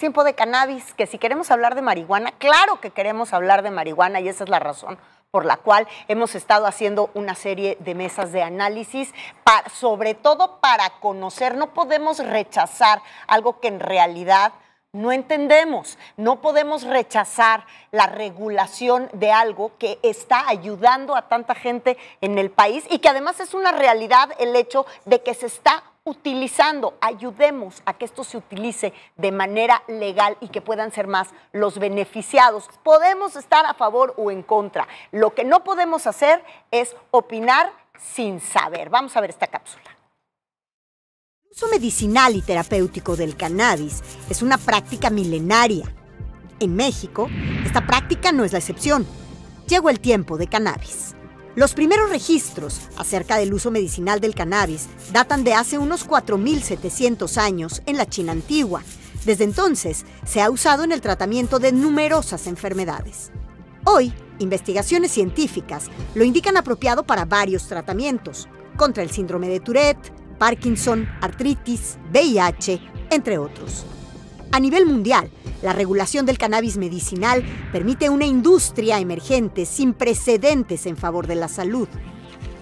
tiempo de cannabis, que si queremos hablar de marihuana, claro que queremos hablar de marihuana y esa es la razón por la cual hemos estado haciendo una serie de mesas de análisis, sobre todo para conocer. No podemos rechazar algo que en realidad no entendemos. No podemos rechazar la regulación de algo que está ayudando a tanta gente en el país y que además es una realidad el hecho de que se está utilizando. Ayudemos a que esto se utilice de manera legal y que puedan ser más los beneficiados. Podemos estar a favor o en contra. Lo que no podemos hacer es opinar sin saber. Vamos a ver esta cápsula. El uso medicinal y terapéutico del cannabis es una práctica milenaria. En México, esta práctica no es la excepción. Llegó el tiempo de cannabis. Los primeros registros acerca del uso medicinal del cannabis datan de hace unos 4.700 años en la China antigua. Desde entonces, se ha usado en el tratamiento de numerosas enfermedades. Hoy, investigaciones científicas lo indican apropiado para varios tratamientos, contra el síndrome de Tourette, Parkinson, artritis, VIH, entre otros. A nivel mundial, la regulación del cannabis medicinal permite una industria emergente sin precedentes en favor de la salud.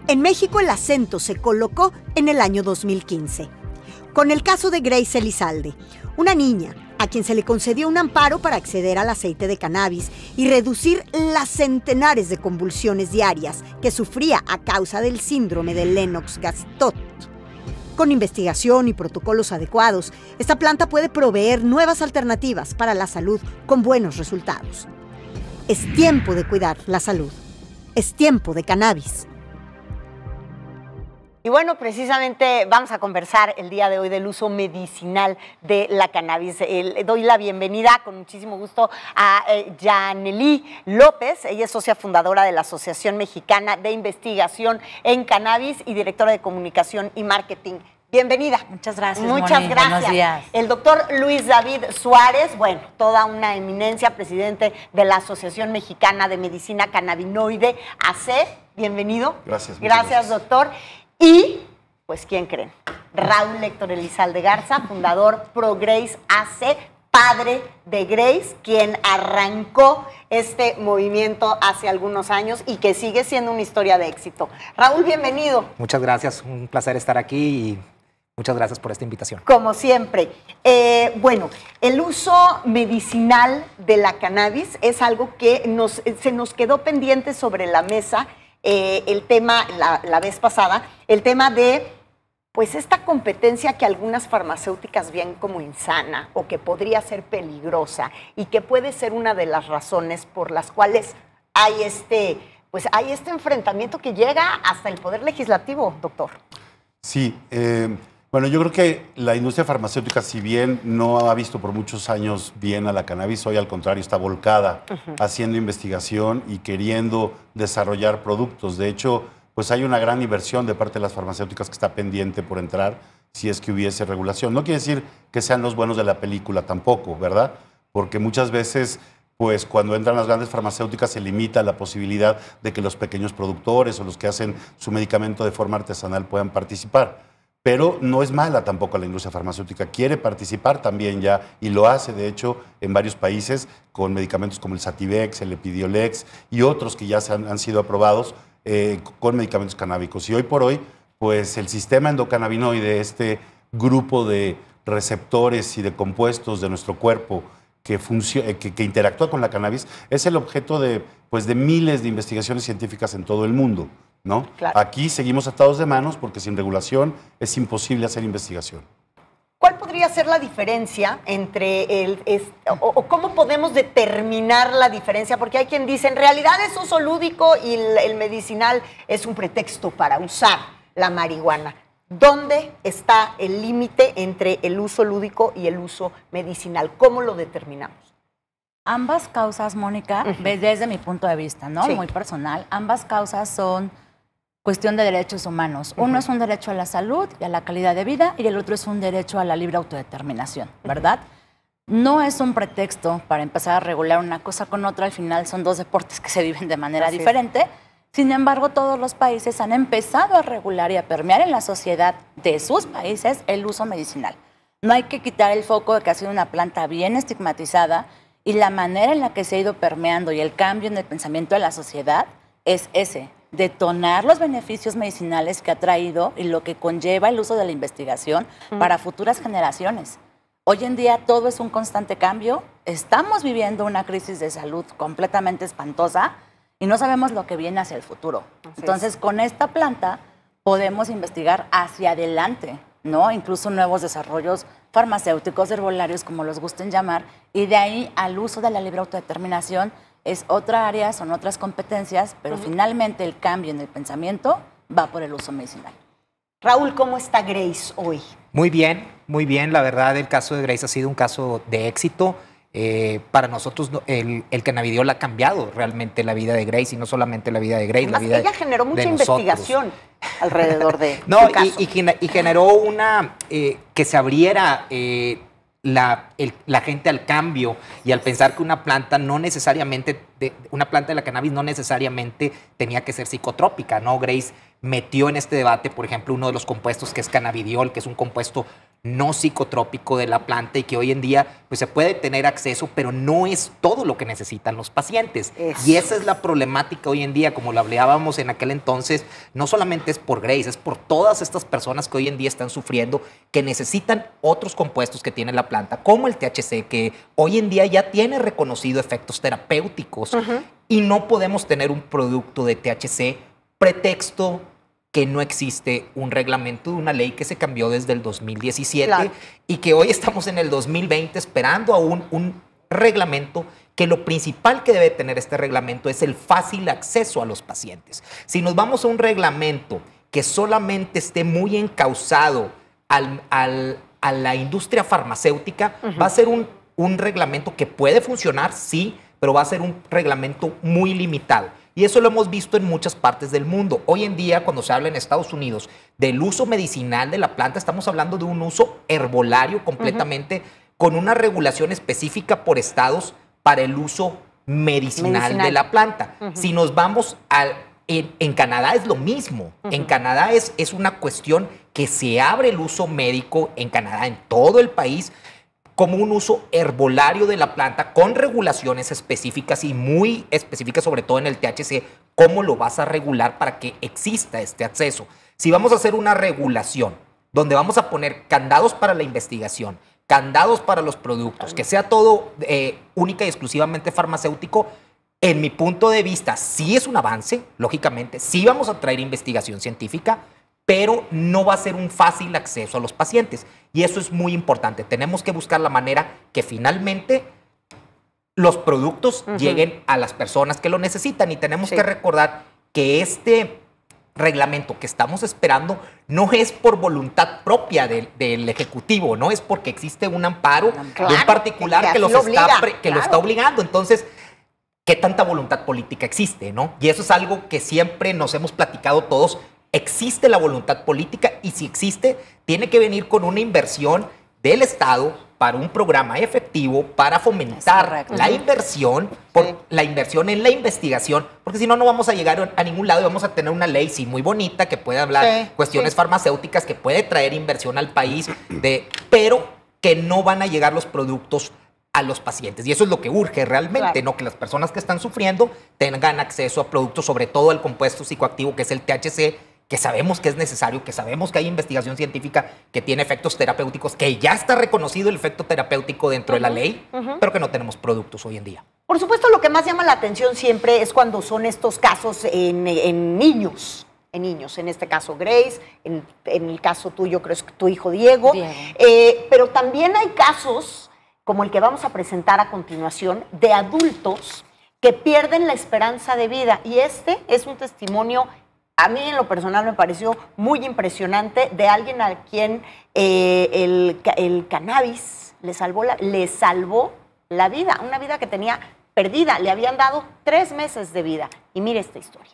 En México el acento se colocó en el año 2015, con el caso de Grace Elizalde, una niña a quien se le concedió un amparo para acceder al aceite de cannabis y reducir las centenares de convulsiones diarias que sufría a causa del síndrome de Lennox-Gastaut. Con investigación y protocolos adecuados, esta planta puede proveer nuevas alternativas para la salud con buenos resultados. Es tiempo de cuidar la salud. Es tiempo de cannabis. Y bueno, precisamente vamos a conversar el día de hoy del uso medicinal de la cannabis. Doy la bienvenida con muchísimo gusto a Yanely López. Ella es socia fundadora de la Asociación Mexicana de Investigación en Cannabis y directora de Comunicación y Marketing. Bienvenida. Muchas gracias, Muchas Moni. gracias. Buenos días. El doctor Luis David Suárez, bueno, toda una eminencia, presidente de la Asociación Mexicana de Medicina Cannabinoide, AC. Bienvenido. Gracias. Gracias, doctor. Y, pues, ¿quién creen? Raúl Héctor Elizalde Garza, fundador Pro Grace AC, padre de Grace, quien arrancó este movimiento hace algunos años y que sigue siendo una historia de éxito. Raúl, bienvenido. Muchas gracias, un placer estar aquí y muchas gracias por esta invitación. Como siempre. Bueno, el uso medicinal de la cannabis es algo que se nos quedó pendiente sobre la mesa. El tema, la vez pasada, el tema de, pues, esta competencia que algunas farmacéuticas ven como insana o que podría ser peligrosa y que puede ser una de las razones por las cuales hay este enfrentamiento que llega hasta el Poder Legislativo, doctor. Sí, bueno, yo creo que la industria farmacéutica, si bien no ha visto por muchos años bien a la cannabis, hoy al contrario está volcada haciendo investigación y queriendo desarrollar productos. De hecho, pues hay una gran inversión de parte de las farmacéuticas que está pendiente por entrar si es que hubiese regulación. No quiere decir que sean los buenos de la película tampoco, ¿verdad? Porque muchas veces, pues cuando entran las grandes farmacéuticas se limita la posibilidad de que los pequeños productores o los que hacen su medicamento de forma artesanal puedan participar. Pero no es mala tampoco la industria farmacéutica, quiere participar también ya y lo hace, de hecho, en varios países con medicamentos como el Sativex, el Epidiolex y otros que ya han sido aprobados con medicamentos canábicos. Y hoy por hoy, pues el sistema endocannabinoide, este grupo de receptores y de compuestos de nuestro cuerpo que interactúa con la cannabis, es el objeto de miles de investigaciones científicas en todo el mundo, ¿no? Claro. Aquí seguimos atados de manos porque sin regulación es imposible hacer investigación. ¿Cuál podría ser la diferencia entre o cómo podemos determinar la diferencia? Porque hay quien dice, en realidad es uso lúdico y el medicinal es un pretexto para usar la marihuana. ¿Dónde está el límite entre el uso lúdico y el uso medicinal? ¿Cómo lo determinamos? Ambas causas, Mónica, desde mi punto de vista, ¿no? Sí. Muy personal, ambas causas son cuestión de derechos humanos. Uno es un derecho a la salud y a la calidad de vida y el otro es un derecho a la libre autodeterminación, ¿verdad? No es un pretexto para empezar a regular una cosa con otra, al final son dos deportes que se viven de manera diferente. Sin embargo, todos los países han empezado a regular y a permear en la sociedad de sus países el uso medicinal. No hay que quitar el foco de que ha sido una planta bien estigmatizada y la manera en la que se ha ido permeando y el cambio en el pensamiento de la sociedad es ese, detonar los beneficios medicinales que ha traído y lo que conlleva el uso de la investigación para futuras generaciones. Hoy en día todo es un constante cambio, estamos viviendo una crisis de salud completamente espantosa y no sabemos lo que viene hacia el futuro. Entonces, con esta planta podemos investigar hacia adelante, ¿no? Incluso nuevos desarrollos farmacéuticos, herbolarios, como los gusten llamar, y de ahí al uso de la libre autodeterminación es otra área, son otras competencias, pero finalmente el cambio en el pensamiento va por el uso medicinal. Raúl, ¿cómo está Grace hoy? Muy bien, muy bien. La verdad, el caso de Grace ha sido un caso de éxito. Para nosotros el cannabidiol ha cambiado realmente la vida de Grace y no solamente la vida de Grace, Además, la vida ella generó mucha investigación alrededor de no, su caso. y generó una que se abriera la gente al cambio y al pensar que una planta no necesariamente, una planta de la cannabis no necesariamente tenía que ser psicotrópica, ¿no? Grace metió en este debate, por ejemplo, uno de los compuestos que es cannabidiol, que es un compuesto no psicotrópico de la planta y que hoy en día pues, se puede tener acceso, pero no es todo lo que necesitan los pacientes. Y esa es la problemática hoy en día, como lo hablábamos en aquel entonces, no solamente es por Grace, es por todas estas personas que hoy en día están sufriendo, que necesitan otros compuestos que tiene la planta, como el THC, que hoy en día ya tiene reconocido efectos terapéuticos y no podemos tener un producto de THC pretexto que no existe un reglamento de una ley que se cambió desde el 2017 y que hoy estamos en el 2020 esperando aún un reglamento que lo principal que debe tener este reglamento es el fácil acceso a los pacientes. Si nos vamos a un reglamento que solamente esté muy encauzado a la industria farmacéutica, va a ser un reglamento que puede funcionar, sí, pero va a ser un reglamento muy limitado. Y eso lo hemos visto en muchas partes del mundo. Hoy en día, cuando se habla en Estados Unidos del uso medicinal de la planta, estamos hablando de un uso herbolario completamente, con una regulación específica por estados para el uso medicinal. De la planta. Si nos vamos en Canadá es lo mismo. En Canadá es una cuestión que se abre el uso médico en Canadá, en todo el país, como un uso herbolario de la planta con regulaciones específicas y muy específicas, sobre todo en el THC, cómo lo vas a regular para que exista este acceso. Si vamos a hacer una regulación donde vamos a poner candados para la investigación, candados para los productos, que sea todo única y exclusivamente farmacéutico, en mi punto de vista sí es un avance, lógicamente, sí vamos a traer investigación científica, pero no va a ser un fácil acceso a los pacientes. Y eso es muy importante. Tenemos que buscar la manera que finalmente los productos lleguen a las personas que lo necesitan. Y tenemos que recordar que este reglamento que estamos esperando no es por voluntad propia del Ejecutivo, no es porque existe un amparo de un particular que lo está obligando. Entonces, ¿qué tanta voluntad política existe, no? Y eso es algo que siempre nos hemos platicado todos. Existe la voluntad política y si existe, tiene que venir con una inversión del Estado para un programa efectivo para fomentar la inversión, la inversión en la investigación, porque si no, no vamos a llegar a ningún lado y vamos a tener una ley, sí, muy bonita, que puede hablar cuestiones farmacéuticas, que puede traer inversión al país, pero que no van a llegar los productos a los pacientes. Y eso es lo que urge realmente, ¿no? Que las personas que están sufriendo tengan acceso a productos, sobre todo al compuesto psicoactivo que es el THC, que sabemos que es necesario, que sabemos que hay investigación científica que tiene efectos terapéuticos, que ya está reconocido el efecto terapéutico dentro de la ley, pero que no tenemos productos hoy en día. Por supuesto, lo que más llama la atención siempre es cuando son estos casos en niños. En niños, en este caso Grace, en el caso tuyo creo que es tu hijo Diego. Pero también hay casos, como el que vamos a presentar a continuación, de adultos que pierden la esperanza de vida. Y este es un testimonio, a mí en lo personal me pareció muy impresionante, de alguien a quien el cannabis le salvó la vida, una vida que tenía perdida. Le habían dado 3 meses de vida. Y mire esta historia.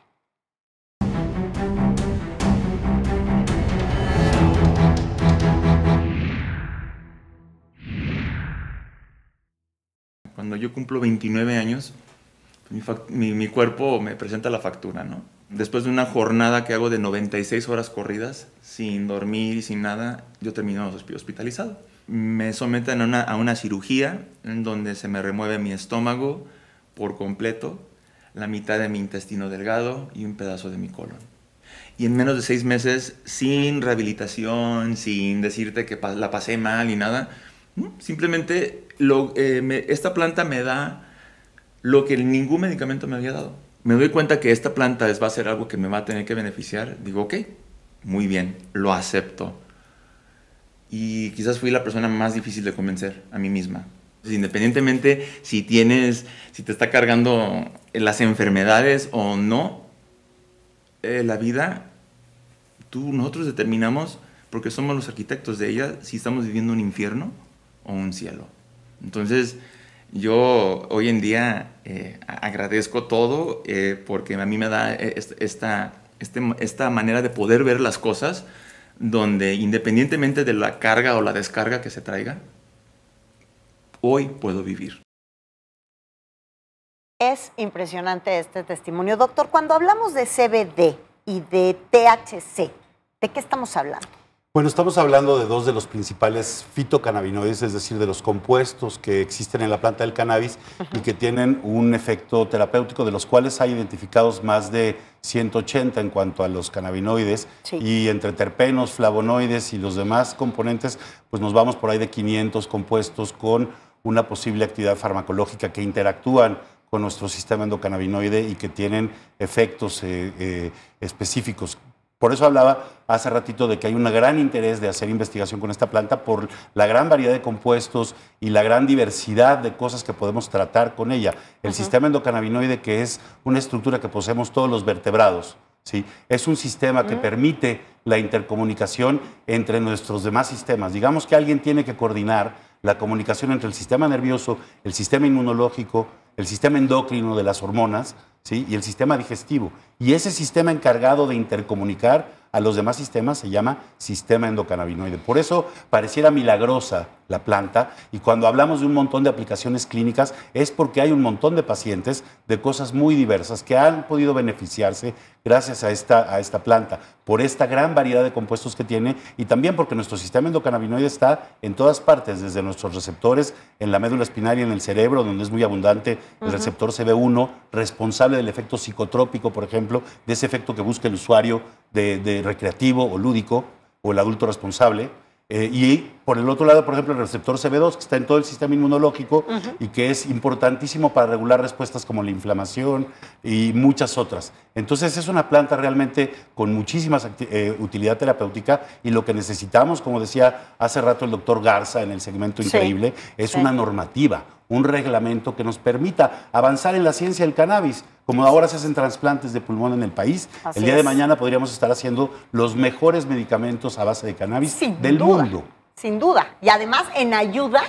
Cuando yo cumplo 29 años, mi cuerpo me presenta la factura, ¿no? Después de una jornada que hago de 96 horas corridas, sin dormir y sin nada, yo termino hospitalizado. me someten a una cirugía en donde se me remueve mi estómago por completo, la mitad de mi intestino delgado y un pedazo de mi colon. Y en menos de 6 meses, sin rehabilitación, sin decirte que la pasé mal ni nada, simplemente esta planta me da lo que ningún medicamento me había dado. Me doy cuenta que esta planta va a ser algo que me va a tener que beneficiar. Digo, ok, muy bien, lo acepto. Y quizás fui la persona más difícil de convencer a mí misma. Independientemente si te está cargando las enfermedades o no, la vida, nosotros determinamos, porque somos los arquitectos de ella, si estamos viviendo un infierno o un cielo. Entonces, yo hoy en día agradezco todo porque a mí me da esta manera de poder ver las cosas, donde independientemente de la carga o la descarga que se traiga, hoy puedo vivir. Es impresionante este testimonio. Doctor, cuando hablamos de CBD y de THC, ¿de qué estamos hablando? Bueno, estamos hablando de 2 de los principales fitocannabinoides, es decir, de los compuestos que existen en la planta del cannabis y que tienen un efecto terapéutico, de los cuales hay identificados más de 180 en cuanto a los cannabinoides. Sí. Y entre terpenos, flavonoides y los demás componentes, pues nos vamos por ahí de 500 compuestos con una posible actividad farmacológica que interactúan con nuestro sistema endocannabinoide y que tienen efectos específicos. Por eso hablaba hace ratito de que hay un gran interés de hacer investigación con esta planta por la gran variedad de compuestos y la gran diversidad de cosas que podemos tratar con ella. El sistema endocannabinoide, que es una estructura que poseemos todos los vertebrados, ¿sí? Es un sistema que permite la intercomunicación entre nuestros demás sistemas. Digamos que alguien tiene que coordinar la comunicación entre el sistema nervioso, el sistema inmunológico, el sistema endocrino de las hormonas, ¿sí? Y el sistema digestivo. Y ese sistema encargado de intercomunicar a los demás sistemas se llama sistema endocannabinoide. Por eso pareciera milagrosa la planta, y cuando hablamos de un montón de aplicaciones clínicas es porque hay un montón de pacientes de cosas muy diversas que han podido beneficiarse gracias a esta planta, por esta gran variedad de compuestos que tiene, y también porque nuestro sistema endocannabinoide está en todas partes, desde nuestros receptores en la médula espinal y en el cerebro, donde es muy abundante el receptor CB1, responsable del efecto psicotrópico, por ejemplo, de ese efecto que busca el usuario de recreativo o lúdico, o el adulto responsable. Y por el otro lado, por ejemplo, el receptor CB2, que está en todo el sistema inmunológico y que es importantísimo para regular respuestas como la inflamación y muchas otras. Entonces es una planta realmente con muchísima utilidad terapéutica, y lo que necesitamos, como decía hace rato el doctor Garza en el segmento Increíble, es una normativa, un reglamento que nos permita avanzar en la ciencia del cannabis. Como ahora se hacen trasplantes de pulmón en el país, el día de mañana podríamos estar haciendo los mejores medicamentos a base de cannabis del mundo. Sin duda. Y además en ayuda,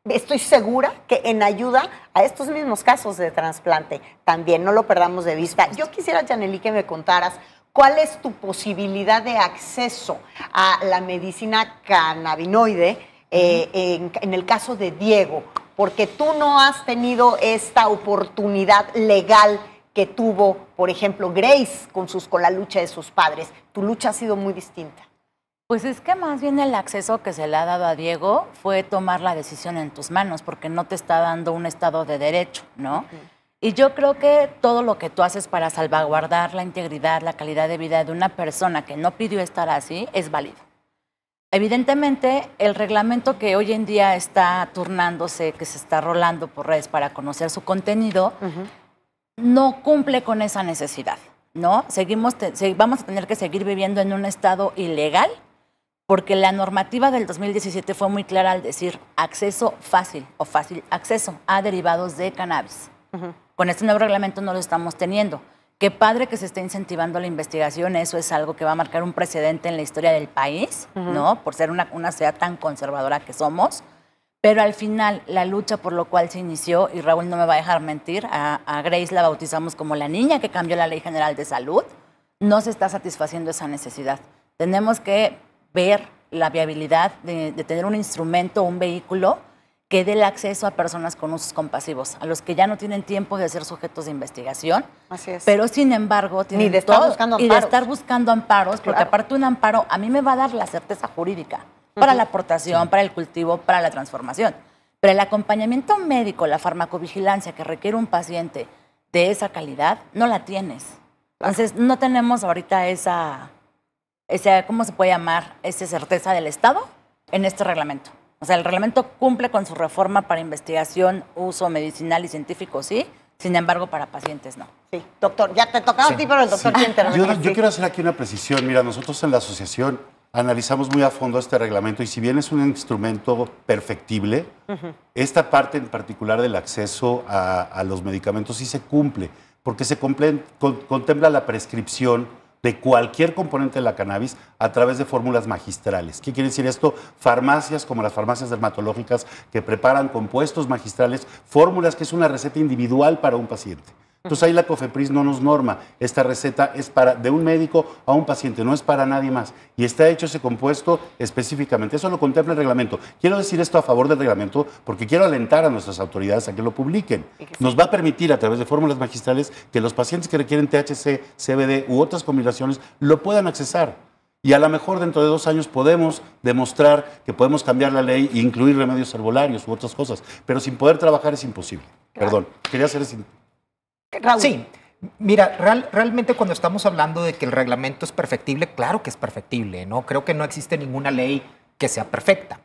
estoy segura que en ayuda a estos mismos casos de trasplante también, no lo perdamos de vista. Yo quisiera, Yanely, que me contaras cuál es tu posibilidad de acceso a la medicina cannabinoide en el caso de Diego, porque tú no has tenido esta oportunidad legal que tuvo, por ejemplo, Grace con la lucha de sus padres. Tu lucha ha sido muy distinta. Pues es que más bien el acceso que se le ha dado a Diego fue tomar la decisión en tus manos, porque no te está dando un Estado de Derecho, ¿no? Y yo creo que todo lo que tú haces para salvaguardar la integridad, la calidad de vida de una persona que no pidió estar así, es válido. Evidentemente, el reglamento que hoy en día está turnándose, que se está rolando por redes para conocer su contenido, no cumple con esa necesidad, ¿no? Vamos a tener que seguir viviendo en un estado ilegal, porque la normativa del 2017 fue muy clara al decir acceso fácil o fácil acceso a derivados de cannabis. Con este nuevo reglamento no lo estamos teniendo. Qué padre que se esté incentivando la investigación, eso es algo que va a marcar un precedente en la historia del país, ¿no? Por ser una ciudad tan conservadora que somos. Pero al final, la lucha por lo cual se inició, y Raúl no me va a dejar mentir, a Grace la bautizamos como la niña que cambió la Ley General de Salud, no se está satisfaciendo esa necesidad. Tenemos que ver la viabilidad de tener un instrumento, un vehículo que dé el acceso a personas con usos compasivos, a los que ya no tienen tiempo de ser sujetos de investigación, pero sin embargo tienen de estar buscando amparos. Y de estar buscando amparos, porque aparte un amparo a mí me va a dar la certeza jurídica para la aportación, para el cultivo, para la transformación. Pero el acompañamiento médico, la farmacovigilancia que requiere un paciente de esa calidad, no la tienes. Entonces, no tenemos ahorita esa ¿cómo se puede llamar? Esa certeza del Estado en este reglamento. O sea, el reglamento cumple con su reforma para investigación, uso medicinal y científico, sí. Sin embargo, para pacientes, no. Sí, doctor, ya te tocaba a ti, pero el doctor quiere intervenir. Yo quiero hacer aquí una precisión. Mira, nosotros en la asociación analizamos muy a fondo este reglamento y si bien es un instrumento perfectible, esta parte en particular del acceso a los medicamentos sí se cumple, porque se contempla la prescripción de cualquier componente de la cannabis a través de fórmulas magistrales. ¿Qué quiere decir esto? Farmacias como las farmacias dermatológicas que preparan compuestos magistrales, fórmulas que es una receta individual para un paciente. Entonces ahí la COFEPRIS no nos norma. Esta receta es de un médico a un paciente, no es para nadie más. Y está hecho ese compuesto específicamente. Eso lo contempla el reglamento. Quiero decir esto a favor del reglamento porque quiero alentar a nuestras autoridades a que lo publiquen. Nos va a permitir a través de fórmulas magistrales que los pacientes que requieren THC, CBD u otras combinaciones lo puedan accesar. Y a lo mejor dentro de 2 años podemos demostrar que podemos cambiar la ley e incluir remedios herbolarios u otras cosas. Pero sin poder trabajar es imposible. Perdón, quería hacer ese... Raúl. Sí, mira, realmente cuando estamos hablando de que el reglamento es perfectible, claro que es perfectible, ¿no? Creo que no existe ninguna ley que sea perfecta.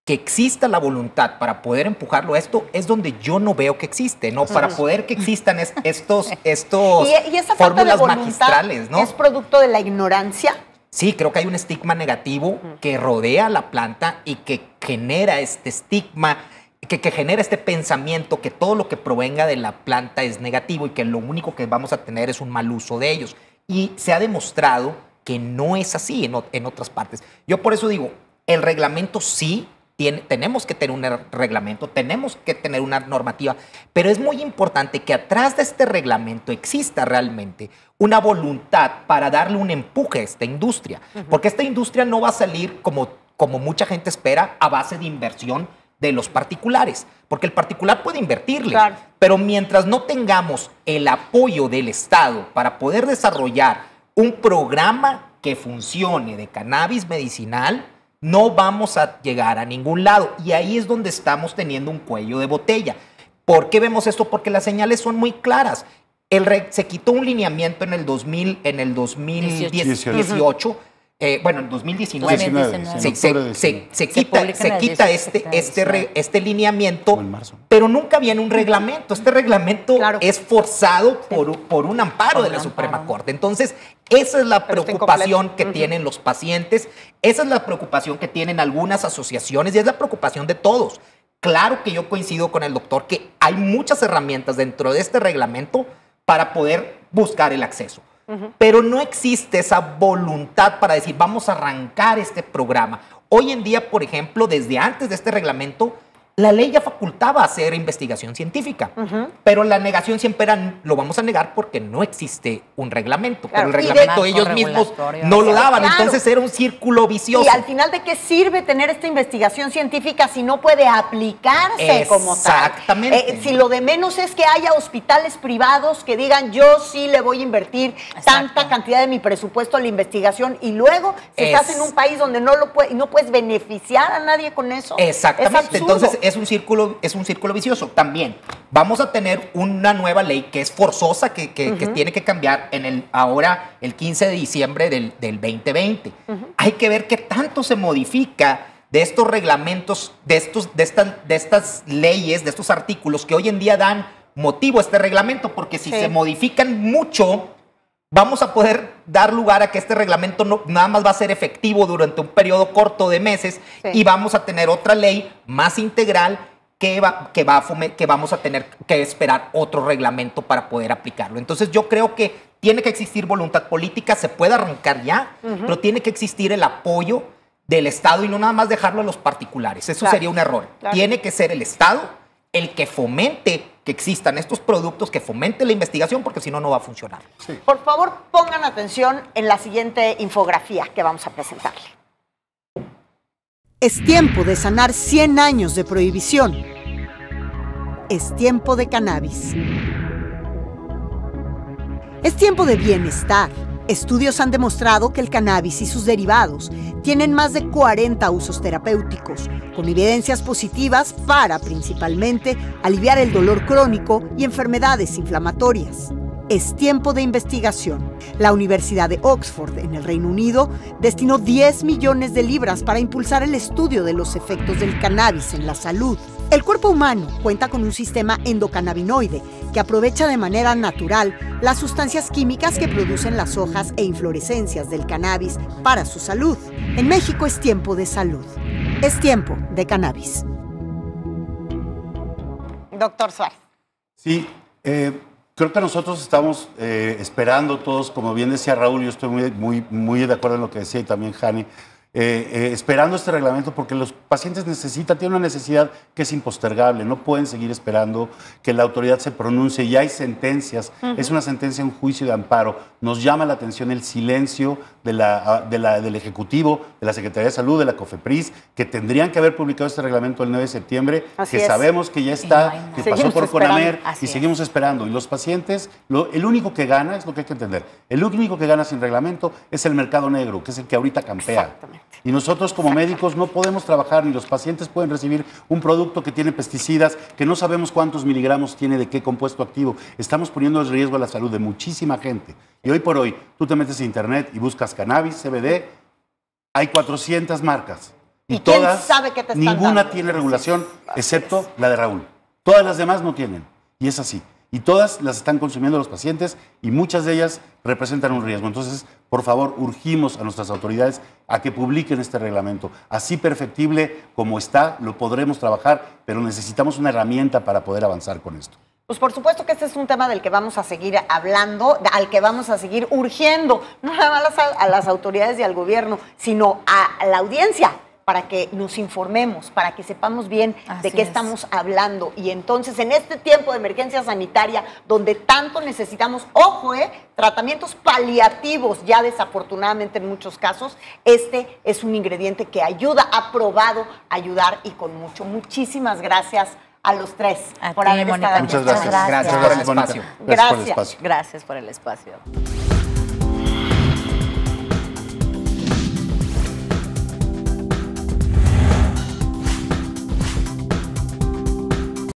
Que exista la voluntad para poder empujarlo a esto es donde yo no veo que existe, ¿no? Para poder que existan estos y esa falta de fórmulas voluntad magistrales, ¿no? ¿Es producto de la ignorancia? Sí, creo que hay un estigma negativo que rodea la planta y que genera este estigma, que genera este pensamiento que todo lo que provenga de la planta es negativo y que lo único que vamos a tener es un mal uso de ellos. Y se ha demostrado que no es así en otras partes. Yo por eso digo, el reglamento sí, tenemos que tener un reglamento, tenemos que tener una normativa, pero es muy importante que atrás de este reglamento exista realmente una voluntad para darle un empuje a esta industria, porque esta industria no va a salir como mucha gente espera a base de inversión de los particulares, porque el particular puede invertirle, claro, pero mientras no tengamos el apoyo del Estado para poder desarrollar un programa que funcione de cannabis medicinal, no vamos a llegar a ningún lado. Y ahí es donde estamos teniendo un cuello de botella. ¿Por qué vemos esto? Porque las señales son muy claras. Se quitó un lineamiento en el 2018. Bueno, en 2019 se quita este lineamiento, pero nunca viene un reglamento. Este reglamento es forzado por un amparo de la Suprema Corte. Entonces, esa es la preocupación que tienen los pacientes, esa es la preocupación que tienen algunas asociaciones y es la preocupación de todos. Claro que yo coincido con el doctor que hay muchas herramientas dentro de este reglamento para poder buscar el acceso. Pero no existe esa voluntad para decir, vamos a arrancar este programa. Hoy en día, por ejemplo, desde antes de este reglamento, la ley ya facultaba hacer investigación científica, pero la negación siempre era, lo vamos a negar porque no existe un reglamento. Claro, pero el reglamento ellos mismos no lo daban, claro. Entonces era un círculo vicioso. Y al final, ¿de qué sirve tener esta investigación científica si no puede aplicarse como tal? Exactamente. Si lo de menos es que haya hospitales privados que digan, yo sí le voy a invertir tanta cantidad de mi presupuesto a la investigación y luego, si estás en un país donde no puedes beneficiar a nadie con eso. Exactamente. Entonces, es un círculo vicioso. También vamos a tener una nueva ley que es forzosa, que tiene que cambiar ahora el 15 de diciembre del 2020. Hay que ver qué tanto se modifica de estos reglamentos, de estas leyes, de estos artículos que hoy en día dan motivo a este reglamento, porque si se modifican mucho, vamos a poder dar lugar a que este reglamento nada más va a ser efectivo durante un periodo corto de meses y vamos a tener otra ley más integral que vamos a tener que esperar otro reglamento para poder aplicarlo. Entonces yo creo que tiene que existir voluntad política, se puede arrancar ya, pero tiene que existir el apoyo del Estado y no nada más dejarlo a los particulares. Eso sería un error. Tiene que ser el Estado el que fomente que existan estos productos, que fomente la investigación, porque si no, no va a funcionar. Sí. Por favor, pongan atención en la siguiente infografía que vamos a presentarle. Es tiempo de sanar 100 años de prohibición. Es tiempo de cannabis. Es tiempo de bienestar, Estudios han demostrado que el cannabis y sus derivados tienen más de 40 usos terapéuticos, con evidencias positivas para, principalmente, aliviar el dolor crónico y enfermedades inflamatorias. Es tiempo de investigación. La Universidad de Oxford, en el Reino Unido, destinó 10 millones de libras para impulsar el estudio de los efectos del cannabis en la salud. El cuerpo humano cuenta con un sistema endocannabinoide que aprovecha de manera natural las sustancias químicas que producen las hojas e inflorescencias del cannabis para su salud. En México es tiempo de salud. Es tiempo de cannabis. Doctor Suárez. Sí, creo que nosotros estamos esperando todos, como bien decía Raúl, yo estoy muy de acuerdo en lo que decía y también Jani, esperando este reglamento porque los pacientes tienen una necesidad que es impostergable, no pueden seguir esperando que la autoridad se pronuncie, ya hay sentencias, es una sentencia, un juicio de amparo, nos llama la atención el silencio del Ejecutivo, de la Secretaría de Salud, de la COFEPRIS, que tendrían que haber publicado este reglamento el 9 de septiembre, Así que es. sabemos que ya está, que pasó Seguimos por esperando. CONAMER Así y seguimos esperando. Y los pacientes, el único que gana, es lo que hay que entender, el único que gana sin reglamento es el mercado negro, que es el que ahorita campea. Exactamente. Y nosotros como médicos no podemos trabajar, ni los pacientes pueden recibir un producto que tiene pesticidas, que no sabemos cuántos miligramos tiene de qué compuesto activo. Estamos poniendo en riesgo la salud de muchísima gente. Y hoy por hoy, tú te metes a internet y buscas cannabis, CBD, hay 400 marcas. ¿Y quién todas, sabe qué te están ninguna dando? tiene regulación, Así excepto es. la de Raúl. Todas las demás no tienen. Y es así. Y todas las están consumiendo los pacientes y muchas de ellas representan un riesgo. Entonces, por favor, urgimos a nuestras autoridades a que publiquen este reglamento. Así perfectible como está, lo podremos trabajar, pero necesitamos una herramienta para poder avanzar con esto. Pues por supuesto que este es un tema del que vamos a seguir hablando, al que vamos a seguir urgiendo, no nada más a las autoridades y al gobierno, sino a la audiencia, para que nos informemos, para que sepamos bien de Así qué es. estamos hablando. Y entonces, en este tiempo de emergencia sanitaria, donde tanto necesitamos, ojo, tratamientos paliativos, ya desafortunadamente en muchos casos, este es un ingrediente que ayuda, ha probado ayudar y con mucho. Muchísimas gracias a los tres A por ti, haber Mónica. estado aquí. Muchas gracias. Gracias por el Mónica. espacio. Gracias por el Gracias. espacio. Gracias por el espacio.